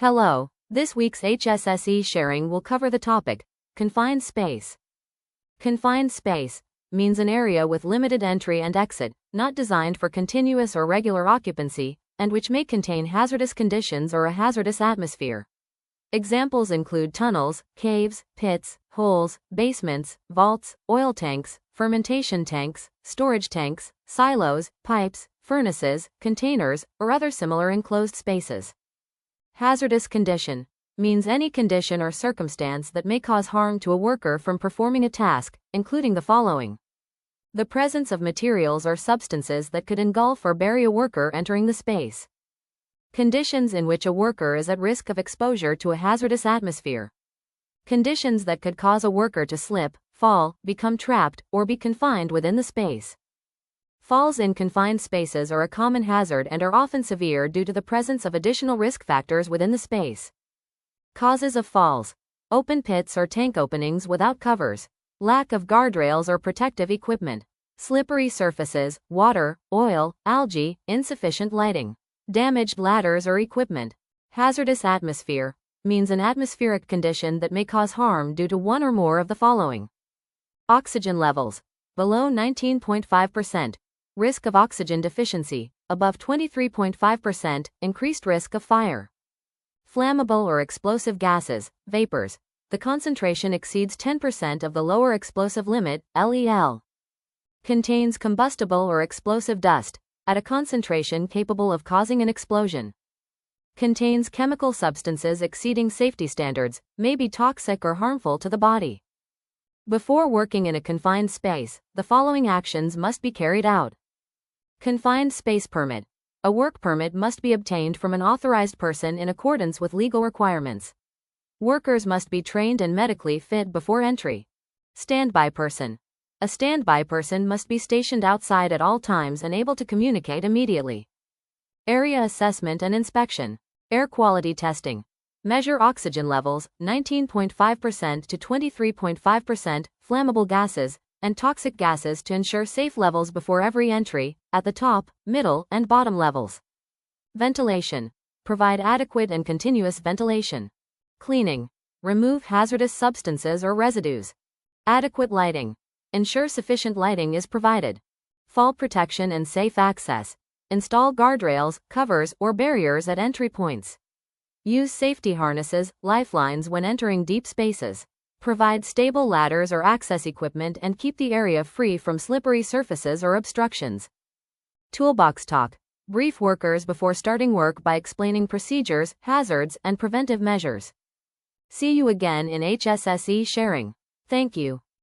Hello, this week's HSSE sharing will cover the topic, confined space. Confined space means an area with limited entry and exit, not designed for continuous or regular occupancy, and which may contain hazardous conditions or a hazardous atmosphere. Examples include tunnels, caves, pits, holes, basements, vaults, oil tanks, fermentation tanks, storage tanks, silos, pipes, furnaces, containers, or other similar enclosed spaces. Hazardous condition means any condition or circumstance that may cause harm to a worker from performing a task, including the following: the presence of materials or substances that could engulf or bury a worker entering the space. Conditions in which a worker is at risk of exposure to a hazardous atmosphere. Conditions that could cause a worker to slip, fall, become trapped, or be confined within the space. Falls in confined spaces are a common hazard and are often severe due to the presence of additional risk factors within the space. Causes of falls: open pits or tank openings without covers, lack of guardrails or protective equipment, slippery surfaces, water, oil, algae, insufficient lighting, damaged ladders or equipment. Hazardous atmosphere means an atmospheric condition that may cause harm due to one or more of the following: oxygen levels below 19.5%. Risk of oxygen deficiency, above 23.5%, increased risk of fire. Flammable or explosive gases, vapors. The concentration exceeds 10% of the lower explosive limit, LEL. Contains combustible or explosive dust, at a concentration capable of causing an explosion. Contains chemical substances exceeding safety standards, may be toxic or harmful to the body. Before working in a confined space, the following actions must be carried out. Confined space permit. A work permit must be obtained from an authorized person in accordance with legal requirements. Workers must be trained and medically fit before entry. Standby person. A standby person must be stationed outside at all times and able to communicate immediately. Area assessment and inspection. Air quality testing. Measure oxygen levels, 19.5% to 23.5%, flammable gases, and toxic gases to ensure safe levels before every entry, at the top, middle, and bottom levels. Ventilation. Provide adequate and continuous ventilation. Cleaning. Remove hazardous substances or residues. Adequate lighting. Ensure sufficient lighting is provided. Fall protection and safe access. Install guardrails, covers, or barriers at entry points. Use safety harnesses, lifelines when entering deep spaces. Provide stable ladders or access equipment and keep the area free from slippery surfaces or obstructions. Toolbox talk. Brief workers before starting work by explaining procedures, hazards, and preventive measures. See you again in HSSE sharing. Thank you.